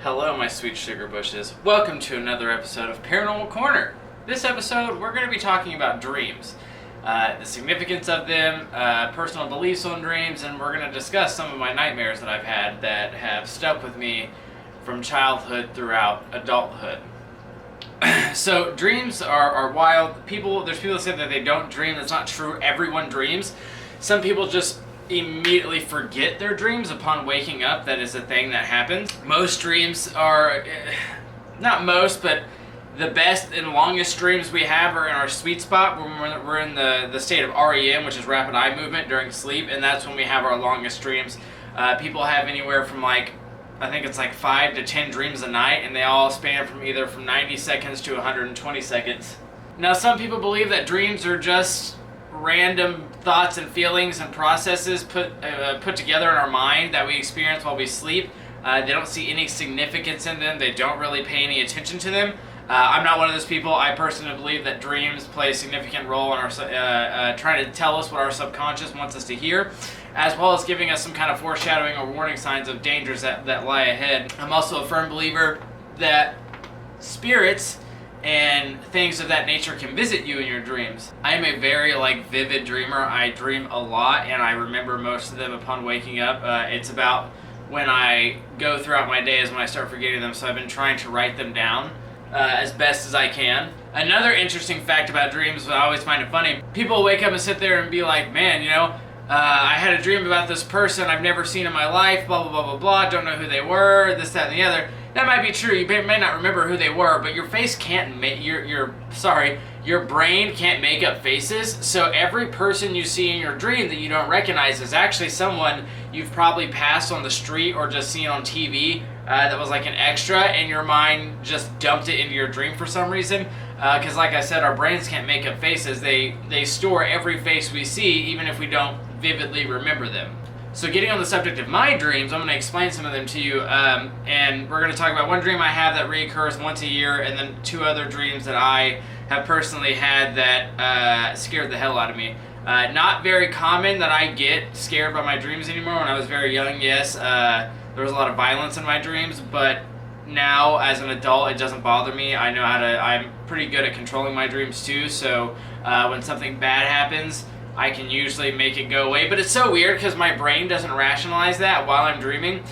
Hello, my sweet sugar bushes. Welcome to another episode of Paranormal Corner. This episode, we're going to be talking about dreams, the significance of them, personal beliefs on dreams, and we're going to discuss some of my nightmares that I've had that have stuck with me from childhood throughout adulthood. So dreams are wild. There's people that say that they don't dream. That's not true. Everyone dreams. Some people just immediately forget their dreams upon waking up. That is a thing that happens. Most dreams are, not most, but the best and longest dreams we have are in our sweet spot when we're in the state of REM, which is rapid eye movement during sleep, and that's when we have our longest dreams. People have anywhere from I think it's 5 to 10 dreams a night, and they all span from 90 seconds to 120 seconds. Now, some people believe that dreams are just random thoughts and feelings and processes put together in our mind that we experience while we sleep. They don't see any significance in them. They don't really pay any attention to them. I'm not one of those people. I personally believe that dreams play a significant role in our trying to tell us what our subconscious wants us to hear, as well as giving us some kind of foreshadowing or warning signs of dangers that lie ahead. I'm also a firm believer that spirits and things of that nature can visit you in your dreams. I am a very vivid dreamer. I dream a lot, and I remember most of them upon waking up. It's about when I go throughout my days when I start forgetting them, so I've been trying to write them down as best as I can. Another interesting fact about dreams, I always find it funny, people wake up and sit there and be like, man, I had a dream about this person I've never seen in my life, blah, blah, blah, blah, blah, don't know who they were, this, that, and the other. That might be true. You may not remember who they were, but your face can't make, your brain can't make up faces. So every person you see in your dream that you don't recognize is actually someone you've probably passed on the street or just seen on TV that was like an extra, and your mind just dumped it into your dream for some reason. Because like I said, our brains can't make up faces. They store every face we see, even if we don't vividly remember them. So getting on the subject of my dreams, I'm going to explain some of them to you, and we're going to talk about one dream I have that reoccurs once a year, and then two other dreams that I have personally had that scared the hell out of me. Not very common that I get scared by my dreams anymore. When I was very young, yes, there was a lot of violence in my dreams, but now as an adult it doesn't bother me. I know I'm pretty good at controlling my dreams too, so when something bad happens, I can usually make it go away. But it's so weird because my brain doesn't rationalize that while I'm dreaming.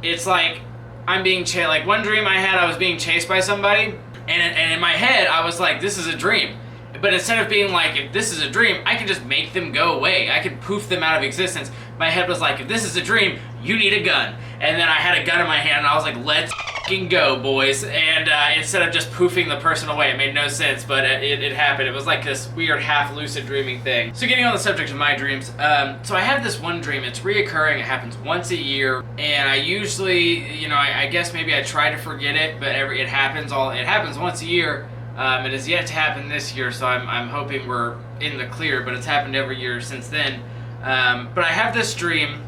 It's like I'm being chased. Like one dream I had, I was being chased by somebody, and in my head I was like, this is a dream. But instead of being like, if this is a dream, I can just make them go away. I could poof them out of existence. My head was like, if this is a dream, you need a gun. And then I had a gun in my hand, and I was like, let's fucking go, boys. And instead of just poofing the person away, it made no sense, but it happened. It was like this weird half-lucid dreaming thing. So getting on the subject of my dreams, so I have this one dream. It's reoccurring. It happens once a year, and I usually, I guess maybe I try to forget it, but it happens once a year. It has yet to happen this year, so I'm hoping we're in the clear, but it's happened every year since then. But I have this dream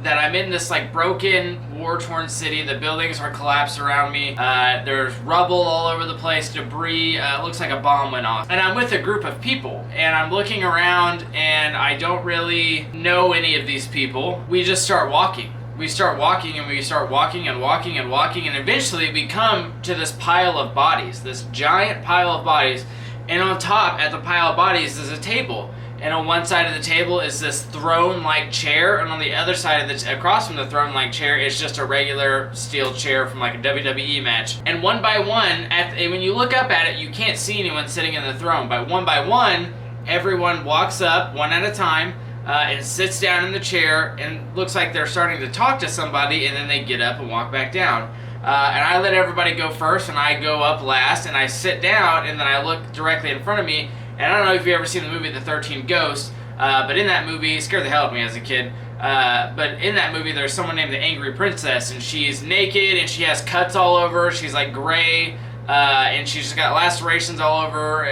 that I'm in this broken, war-torn city. The buildings are collapsed around me. There's rubble all over the place, debris. It looks like a bomb went off. And I'm with a group of people, and I'm looking around, and I don't really know any of these people. We just start walking. We start walking, and we start walking and walking and walking, and eventually we come to this pile of bodies, this giant pile of bodies, and on top at the pile of bodies is a table. And on one side of the table is this throne-like chair, and on the other side of across from the throne-like chair is just a regular steel chair from a WWE match. And one by one, when you look up at it, you can't see anyone sitting in the throne. But one by one, everyone walks up, one at a time, and sits down in the chair, and looks like they're starting to talk to somebody, and then they get up and walk back down. And I let everybody go first, and I go up last, and I sit down, and then I look directly in front of me. And I don't know if you've ever seen the movie The 13 Ghosts, but in that movie, it scared the hell out of me as a kid, but in that movie there's someone named the Angry Princess, and she's naked, and she has cuts all over, she's gray, and she's just got lacerations all over,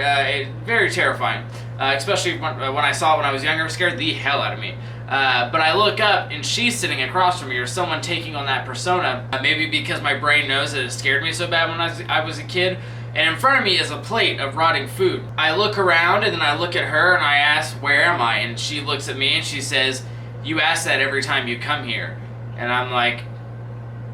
very terrifying, especially when I saw it when I was younger. It scared the hell out of me. But I look up, and she's sitting across from me, or someone taking on that persona, maybe because my brain knows that it scared me so bad when I was a kid. And in front of me is a plate of rotting food. I look around, and then I look at her, and I ask, where am I? And she looks at me, and she says, you ask that every time you come here. And I'm like,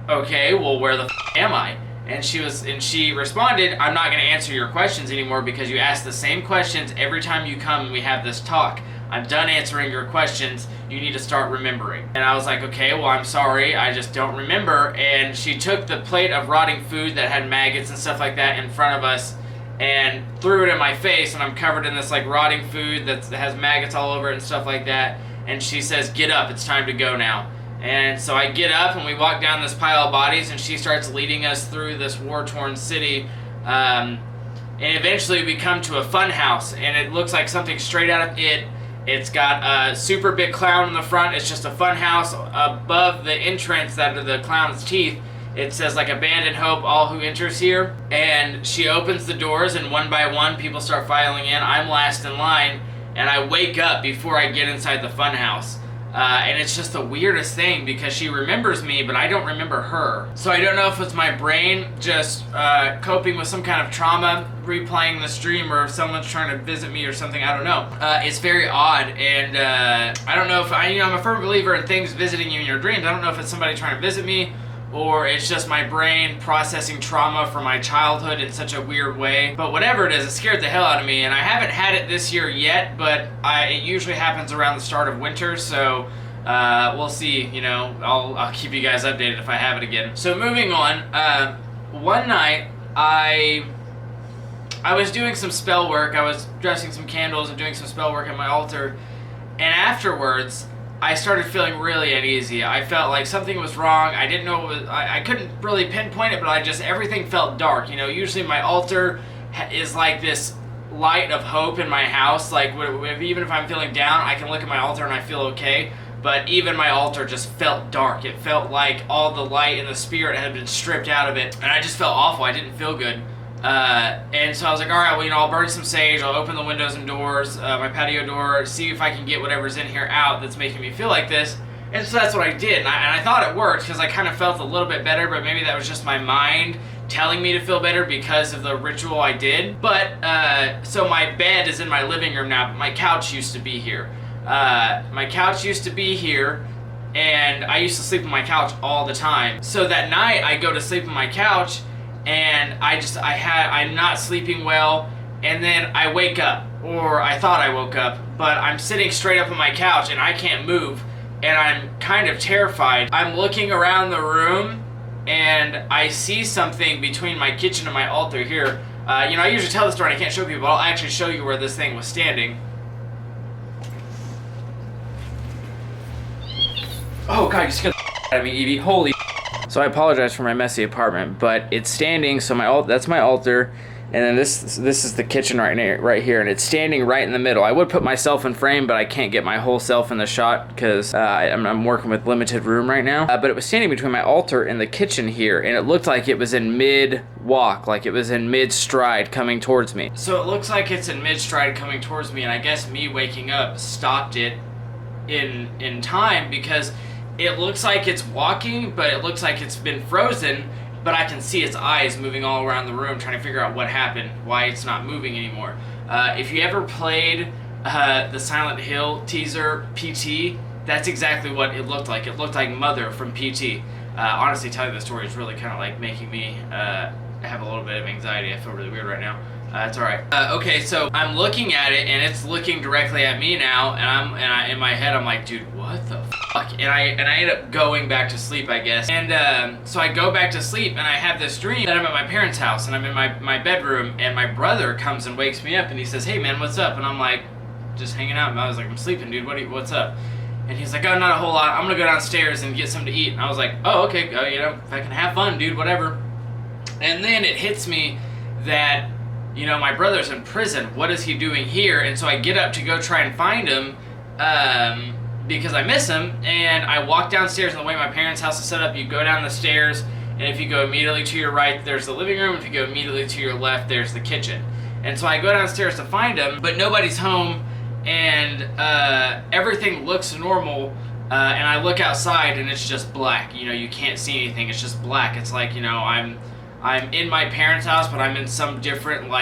okay, well, where the am I? And she responded, I'm not going to answer your questions anymore because you ask the same questions every time you come and we have this talk. I'm done answering your questions. You need to start remembering. And I was like, okay, well, I'm sorry. I just don't remember. And she took the plate of rotting food that had maggots and stuff like that in front of us and threw it in my face, and I'm covered in this like rotting food that has maggots all over it and stuff like that. And she says, get up, it's time to go now. And so I get up and we walk down this pile of bodies, and she starts leading us through this war-torn city. And eventually we come to a fun house, and it looks like something straight out of It. It's got a super big clown in the front. It's just a fun house. Above the entrance that are the clown's teeth, it says like abandoned hope, all who enters here. And she opens the doors, and one by one people start filing in. I'm last in line, and I wake up before I get inside the fun house. And it's just the weirdest thing because she remembers me, but I don't remember her. So I don't know if it's my brain just coping with some kind of trauma, replaying this dream, or if someone's trying to visit me or something. I don't know. It's very odd, and I don't know if I'm a firm believer in things visiting you in your dreams. I don't know if it's somebody trying to visit me, or it's just my brain processing trauma from my childhood in such a weird way. But whatever it is, it scared the hell out of me, and I haven't had it this year yet, but it usually happens around the start of winter, so we'll see. I'll keep you guys updated if I have it again. So moving on, one night I was doing some spell work. I was dressing some candles and doing some spell work at my altar, and afterwards I started feeling really uneasy. I felt like something was wrong. I didn't know what was, I couldn't really pinpoint it, but everything felt dark. Usually my altar is like this light of hope in my house. Like even if I'm feeling down, I can look at my altar and I feel okay. But even my altar just felt dark. It felt like all the light and the spirit had been stripped out of it, and I just felt awful. I didn't feel good. And so I was like, all right, well, I'll burn some sage, I'll open the windows and doors, my patio door, see if I can get whatever's in here out that's making me feel like this. And so that's what I did, and I thought it worked because I kind of felt a little bit better, but maybe that was just my mind telling me to feel better because of the ritual I did. But, so my bed is in my living room now, but my couch used to be here. My couch used to be here, and I used to sleep on my couch all the time. So that night, I go to sleep on my couch, and I'm not sleeping well, and then I wake up, or I thought I woke up, but I'm sitting straight up on my couch and I can't move, and I'm kind of terrified. I'm looking around the room, and I see something between my kitchen and my altar here. I usually tell this story and I can't show people, but I'll actually show you where this thing was standing. Oh God, you scared the out of me, Evie. Holy. So I apologize for my messy apartment, but it's standing. So that's my altar, and then this is the kitchen right here, and it's standing right in the middle. I would put myself in frame, but I can't get my whole self in the shot because I'm working with limited room right now. But it was standing between my altar and the kitchen here, and it looked like it was in mid-walk, like it was in mid-stride coming towards me. So it looks like it's in mid-stride coming towards me, and I guess me waking up stopped it in time because it looks like it's walking, but it looks like it's been frozen, but I can see its eyes moving all around the room trying to figure out what happened, why it's not moving anymore. If you ever played the Silent Hill teaser, PT, that's exactly what it looked like. It looked like Mother from PT. Honestly, telling the story is really kind of like making me have a little bit of anxiety. I feel really weird right now. It's alright. Okay, so I'm looking at it, and it's looking directly at me now, and in my head I'm like, dude, what the fuck? And I end up going back to sleep, I guess. And so I go back to sleep, and I have this dream that I'm at my parents' house, and I'm in my bedroom, and my brother comes and wakes me up, and he says, hey man, what's up? And I'm like, just hanging out. And I was like, I'm sleeping, dude. What's up? And he's like, oh, not a whole lot. I'm gonna go downstairs and get something to eat. And I was like, oh, okay. If I can have fun, dude, whatever. And then it hits me that, my brother's in prison. What is he doing here? And so I get up to go try and find him because I miss him. And I walk downstairs, and the way my parents' house is set up, you go down the stairs, and if you go immediately to your right, there's the living room. If you go immediately to your left, there's the kitchen. And so I go downstairs to find him, but nobody's home, and everything looks normal. And I look outside, and it's just black. You can't see anything. It's just black. It's like, I'm in my parents' house, but I'm in some different,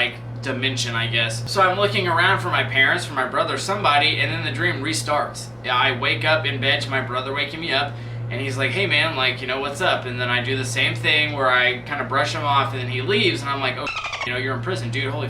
dimension, I guess. So I'm looking around for my parents, for my brother, somebody, and then the dream restarts. I wake up in bed to my brother waking me up, And he's like, hey man, like, what's up? And then I do the same thing where I kind of brush him off, and then he leaves, and I'm like, oh, you're in prison, dude, holy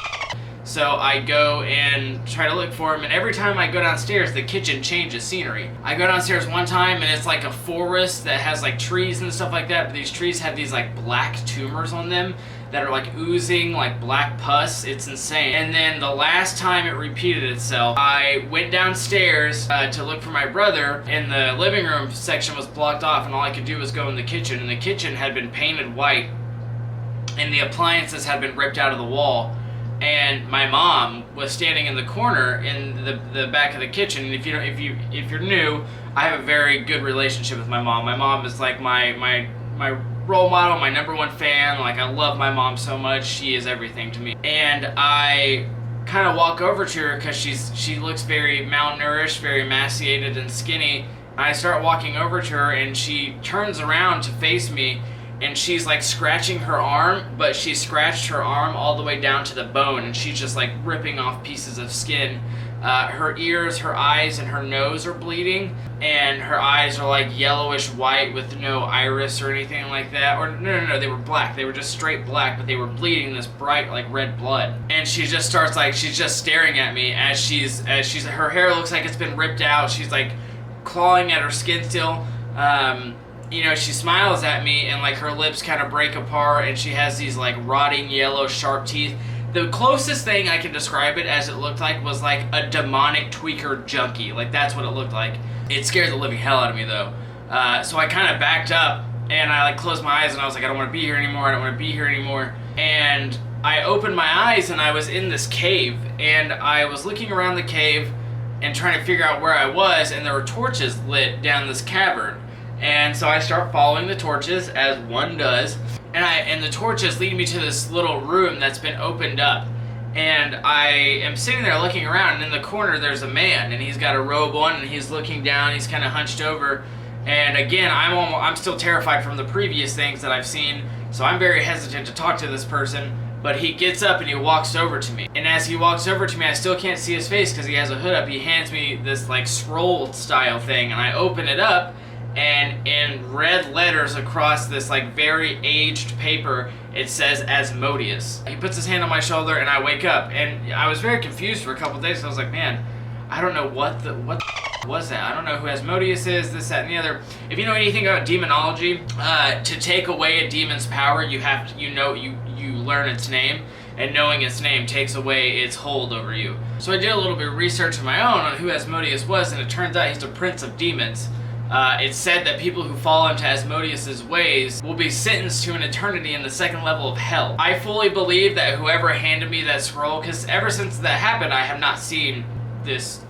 So I go and try to look for him, and every time I go downstairs, the kitchen changes scenery. I go downstairs one time, and it's like a forest that has like trees and stuff like that, but these trees have these like black tumors on them that are like oozing like black pus. It's insane. And then the last time it repeated itself, I went downstairs to look for my brother, and the living room section was blocked off, and all I could do was go in the kitchen, and the kitchen had been painted white, and the appliances had been ripped out of the wall. And my mom was standing in the corner in the back of the kitchen. And if you're new, I have a very good relationship with my mom. My mom is like my role model, my number one fan. Like, I love my mom so much. She is everything to me. And I kind of walk over to her because she looks very malnourished, very emaciated and skinny. I start walking over to her, and she turns around to face me, and she's like scratching her arm, but she scratched her arm all the way down to the bone, and she's just like ripping off pieces of skin. Her ears, her eyes, and her nose are bleeding, and her eyes are like yellowish white with no iris or anything like that. Or no, they were black. They were just straight black, but they were bleeding this bright like red blood. And she just starts like, she's just staring at me as she's her hair looks like it's been ripped out. She's like clawing at her skin still. She smiles at me, and like her lips kind of break apart, and she has these like rotting yellow sharp teeth. The closest thing I can describe it as it looked like was like a demonic tweaker junkie. Like, that's what it looked like. It scared the living hell out of me though. So I kind of backed up, and I like closed my eyes, and I was like, I don't want to be here anymore. I don't want to be here anymore. And I opened my eyes, and I was in this cave, and I was looking around the cave and trying to figure out where I was, and there were torches lit down this cavern. And so I start following the torches, as one does, and the torches lead me to this little room that's been opened up. And I am sitting there looking around, and in the corner there's a man, and he's got a robe on, and he's looking down, he's kind of hunched over. And again, I'm still terrified from the previous things that I've seen, so I'm very hesitant to talk to this person. But he gets up and he walks over to me. And as he walks over to me, I still can't see his face because he has a hood up. He hands me this like scroll style thing, and I open it up, and in red letters across this like very aged paper, it says Asmodeus. He puts his hand on my shoulder, and I wake up, and I was very confused for a couple of days. I was like, man, I don't know what the was that. I don't know who Asmodeus is, this, that, and the other. If you know anything about demonology, to take away a demon's power, you have to, you learn its name, and knowing its name takes away its hold over you. So I did a little bit of research of my own on who Asmodeus was, and it turns out he's the prince of demons. It's said that people who fall into Asmodeus' ways will be sentenced to an eternity in the second level of hell. I fully believe that whoever handed me that scroll, because ever since that happened, I have not seen this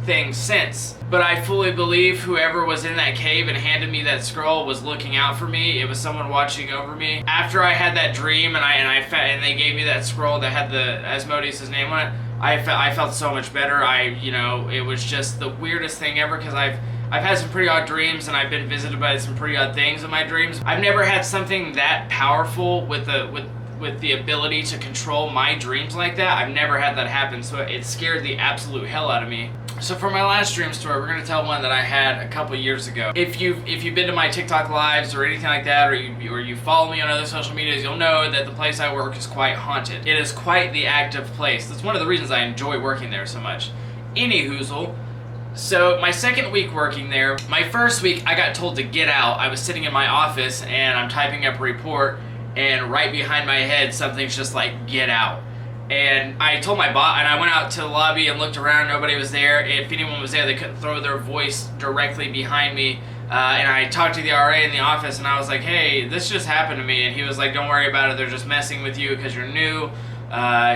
thing since. But I fully believe whoever was in that cave and handed me that scroll was looking out for me. It was someone watching over me. After I had that dream and they gave me that scroll that had the Asmodeus' name on it, I felt so much better. It was just the weirdest thing ever, because I've had some pretty odd dreams, and I've been visited by some pretty odd things in my dreams. I've never had something that powerful with the ability to control my dreams like that. I've never had that happen, so it scared the absolute hell out of me. So for my last dream story, we're going to tell one that I had a couple years ago. If you've been to my TikTok lives or anything like that, or you follow me on other social medias, you'll know that the place I work is quite haunted. It is quite the active place. That's one of the reasons I enjoy working there so much. Anyhoozle. So my second week working there, my first week I got told to get out. I was sitting in my office and I'm typing up a report, and right behind my head something's just like, get out. And I told my boss, and I went out to the lobby and looked around. Nobody was there. If anyone was there, they couldn't throw their voice directly behind me. And I talked to the RA in the office, and I was like, hey, this just happened to me. And he was like, don't worry about it. They're just messing with you because you're new.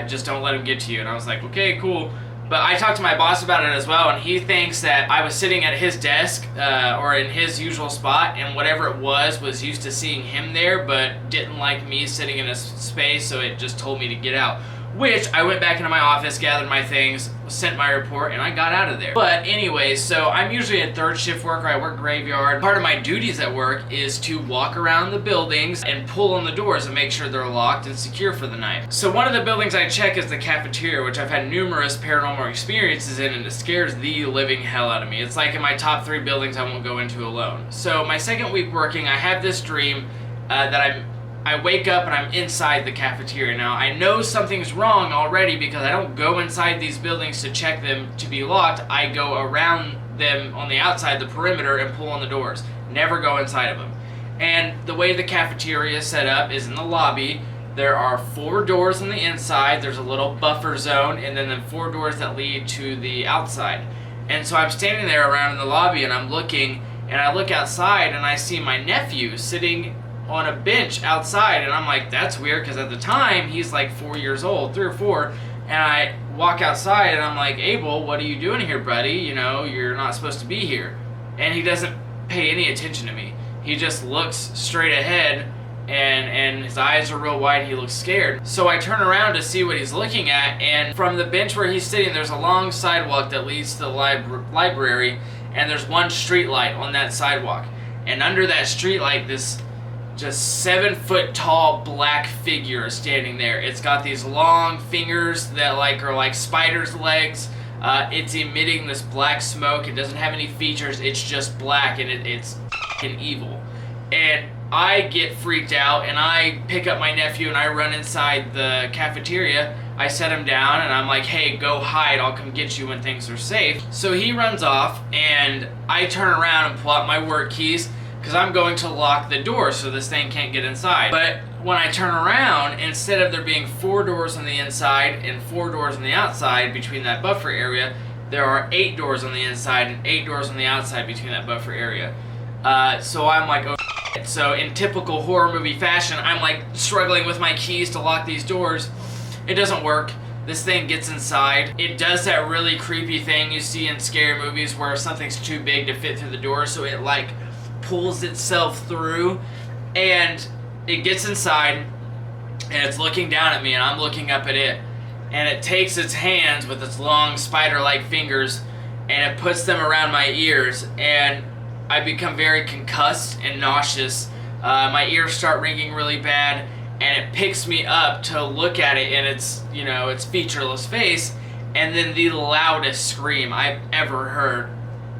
Just don't let them get to you. And I was like, okay, cool. But I talked to my boss about it as well, and he thinks that I was sitting at his desk or in his usual spot, and whatever it was used to seeing him there, but didn't like me sitting in his space, so it just told me to get out. which I went back into my office, gathered my things, sent my report, and I got out of there. But anyways, so I'm usually a third shift worker. I work graveyard. Part of my duties at work is to walk around the buildings and pull on the doors and make sure they're locked and secure for the night. So one of the buildings I check is the cafeteria, which I've had numerous paranormal experiences in, and it scares the living hell out of me. It's like in my top 3 buildings I won't go into alone. So my second week working, I have this dream that I wake up and I'm inside the cafeteria. Now, I know something's wrong already because I don't go inside these buildings to check them to be locked. I go around them on the outside, the perimeter, and pull on the doors. Never go inside of them. And the way the cafeteria is set up is in the lobby. There are 4 doors on the inside. There's a little buffer zone, and then the 4 doors that lead to the outside. And so I'm standing there around in the lobby, and I'm looking, and I look outside, and I see my nephew sitting on a bench outside, and I'm like, that's weird, because at the time he's like 4 years old, 3 or 4, and I walk outside and I'm like, Abel, what are you doing here, buddy? You know, you're not supposed to be here. And he doesn't pay any attention to me. He just looks straight ahead, and his eyes are real wide. He looks scared. So I turn around to see what he's looking at, and from the bench where he's sitting, there's a long sidewalk that leads to the library, and there's one street light on that sidewalk, and under that street light, this just 7-foot tall black figure is standing there. It's got these long fingers that are like spider's legs. It's emitting this black smoke. It doesn't have any features. It's just black, and it's f***ing evil. And I get freaked out, and I pick up my nephew and I run inside the cafeteria. I set him down and I'm like, hey, go hide. I'll come get you when things are safe. So he runs off, and I turn around and pull out my work keys, because I'm going to lock the door so this thing can't get inside. But when I turn around, instead of there being 4 doors on the inside and 4 doors on the outside between that buffer area, there are 8 doors on the inside and 8 doors on the outside between that buffer area. So I'm like, oh shit. So in typical horror movie fashion, I'm like struggling with my keys to lock these doors. It doesn't work. This thing gets inside. It does that really creepy thing you see in scary movies where something's too big to fit through the door, so it like pulls itself through, and it gets inside, and it's looking down at me, and I'm looking up at it, and it takes its hands with its long spider-like fingers, and it puts them around my ears, and I become very concussed and nauseous. My ears start ringing really bad, and it picks me up to look at it in its featureless face, and then the loudest scream I've ever heard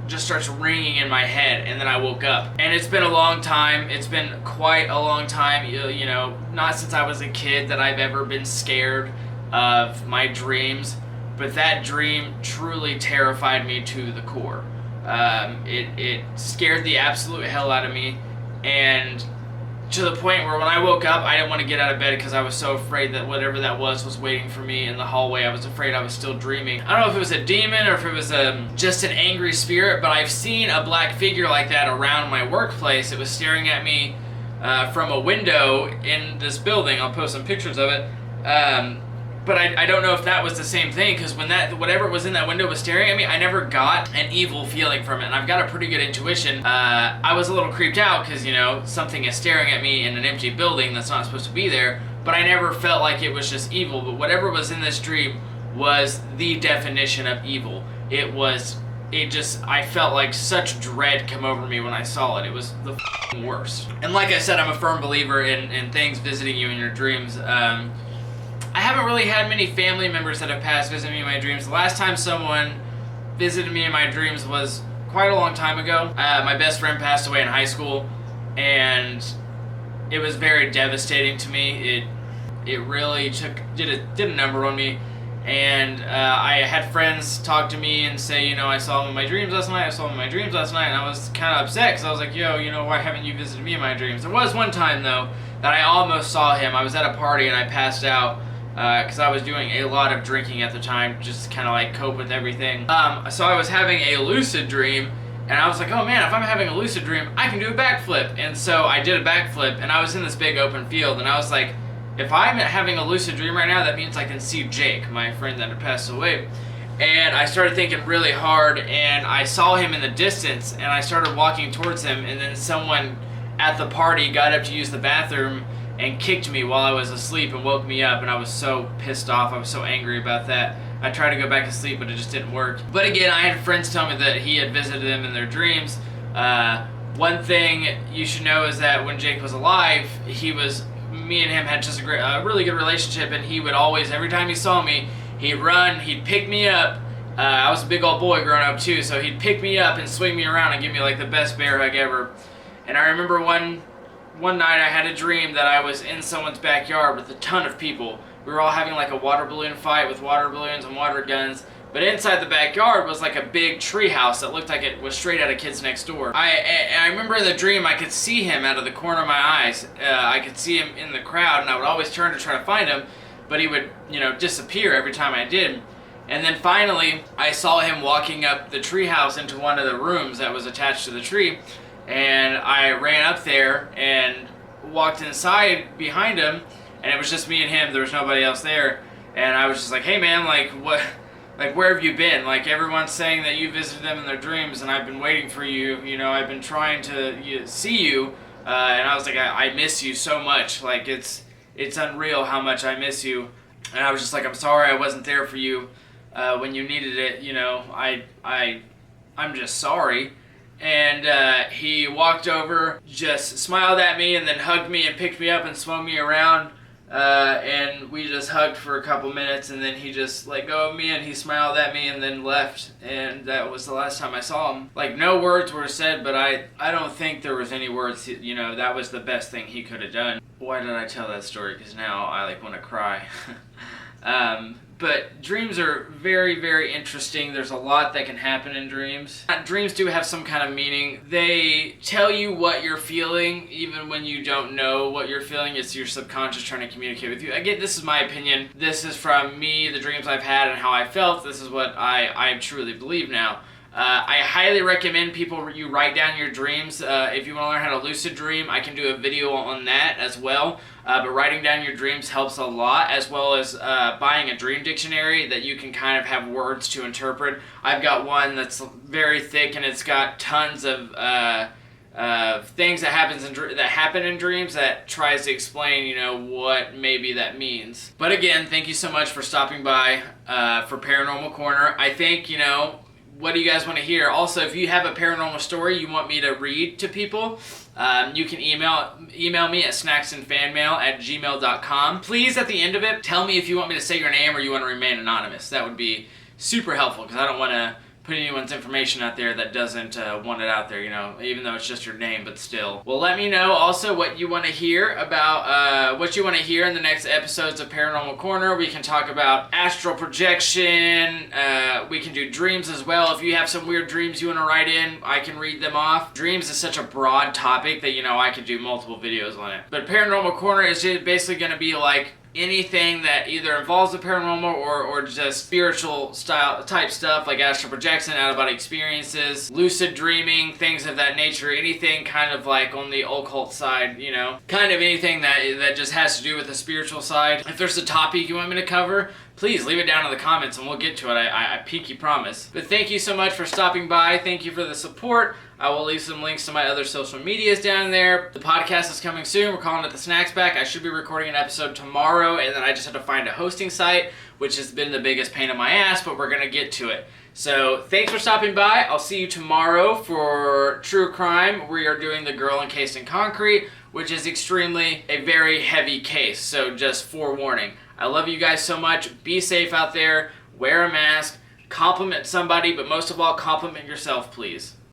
just starts ringing in my head, and then I woke up. And it's been a long time. It's been quite a long time, you know, not since I was a kid that I've ever been scared of my dreams, but that dream truly terrified me to the core. It scared the absolute hell out of me, and to the point where when I woke up, I didn't want to get out of bed because I was so afraid that whatever that was waiting for me in the hallway. I was afraid I was still dreaming. I don't know if it was a demon or if it was just an angry spirit, but I've seen a black figure like that around my workplace. It was staring at me from a window in this building. I'll post some pictures of it. But I don't know if that was the same thing, because when whatever was in that window was staring at me, I never got an evil feeling from it, and I've got a pretty good intuition. I was a little creeped out because, you know, something is staring at me in an empty building that's not supposed to be there, but I never felt like it was just evil. But whatever was in this dream was the definition of evil. I felt like such dread come over me when I saw it. It was the worst. And like I said, I'm a firm believer in things visiting you in your dreams. I haven't really had many family members that have passed visiting me in my dreams. The last time someone visited me in my dreams was quite a long time ago. My best friend passed away in high school, and it was very devastating to me. It really did a number on me, and I had friends talk to me and say, you know, I saw him in my dreams last night, and I was kind of upset because I was like, yo, you know, why haven't you visited me in my dreams? There was one time, though, that I almost saw him. I was at a party and I passed out because I was doing a lot of drinking at the time, just kind of like cope with everything. So I was having a lucid dream, and I was like, oh man, if I'm having a lucid dream, I can do a backflip. And so I did a backflip, and I was in this big open field, and I was like, if I'm having a lucid dream right now, that means I can see Jake, my friend that had passed away. And I started thinking really hard, and I saw him in the distance, and I started walking towards him, and then someone at the party got up to use the bathroom, and kicked me while I was asleep and woke me up, and I was so pissed off. I was so angry about that. I tried to go back to sleep, but it just didn't work. But again, I had friends tell me that he had visited them in their dreams. One thing you should know is that when Jake was alive, me and him had just a really good relationship, and he would always, every time he saw me, he'd run, he'd pick me up. I was a big old boy growing up too, so he'd pick me up and swing me around and give me like the best bear hug ever. And I remember one night I had a dream that I was in someone's backyard with a ton of people. We were all having like a water balloon fight with water balloons and water guns. But inside the backyard was like a big tree house that looked like it was straight out of Kids Next Door. I remember in the dream I could see him out of the corner of my eyes. I could see him in the crowd, and I would always turn to try to find him, but he would, disappear every time I did. And then finally, I saw him walking up the tree house into one of the rooms that was attached to the tree, and I ran up there and walked inside behind him, and it was just me and him. There was nobody else there, and I was just like, "Hey man, where have you been? Like, everyone's saying that you visited them in their dreams, and I've been waiting for you. I've been trying to see you." And I was like, I miss you so much. Like, it's unreal how much I miss you. And I was just like, I'm sorry I wasn't there for you when you needed it. I'm just sorry. And he walked over, just smiled at me, and then hugged me and picked me up and swung me around. And we just hugged for a couple minutes, and then he just let go of me, and he smiled at me and then left. And that was the last time I saw him. Like, no words were said, but I don't think there was any words. That was the best thing he could have done. Why did I tell that story? Because now I want to cry. But dreams are very, very interesting. There's a lot that can happen in dreams. Dreams do have some kind of meaning. They tell you what you're feeling, even when you don't know what you're feeling. It's your subconscious trying to communicate with you. Again, this is my opinion. This is from me, the dreams I've had, and how I felt. This is what I truly believe now. I highly recommend you write down your dreams. If you want to learn how to lucid dream, I can do a video on that as well. But writing down your dreams helps a lot, as well as buying a dream dictionary that you can kind of have words to interpret. I've got one that's very thick, and it's got tons of things that happen in dreams that tries to explain, what maybe that means. But again, thank you so much for stopping by for Paranormal Corner. I think, what do you guys want to hear? Also, if you have a paranormal story you want me to read to people, you can email me at snacksandfanmail@gmail.com. Please, at the end of it, tell me if you want me to say your name or you want to remain anonymous. That would be super helpful, because I don't want to put anyone's information out there that doesn't want it out there, even though it's just your name, but still. Well, let me know also what you want to hear about, what you want to hear in the next episodes of Paranormal Corner. We can talk about astral projection. We can do dreams as well. If you have some weird dreams you want to write in, I can read them off. Dreams is such a broad topic that, I could do multiple videos on it. But Paranormal Corner is just basically going to be like anything that either involves the paranormal or just spiritual style type stuff, like astral projection, out-of-body experiences, lucid dreaming, things of that nature. Anything kind of like on the occult side, kind of anything that just has to do with the spiritual side. If there's a topic you want me to cover, please leave it down in the comments and we'll get to it. I pinky promise. But thank you so much for stopping by. Thank you for the support. I will leave some links to my other social medias down there. The podcast is coming soon. We're calling it The Snacks Back. I should be recording an episode tomorrow, and then I just have to find a hosting site, which has been the biggest pain in my ass, but we're going to get to it. So thanks for stopping by. I'll see you tomorrow for True Crime. We are doing The Girl Encased in Concrete, which is a very heavy case, so just forewarning. I love you guys so much. Be safe out there. Wear a mask. Compliment somebody, but most of all, compliment yourself, please.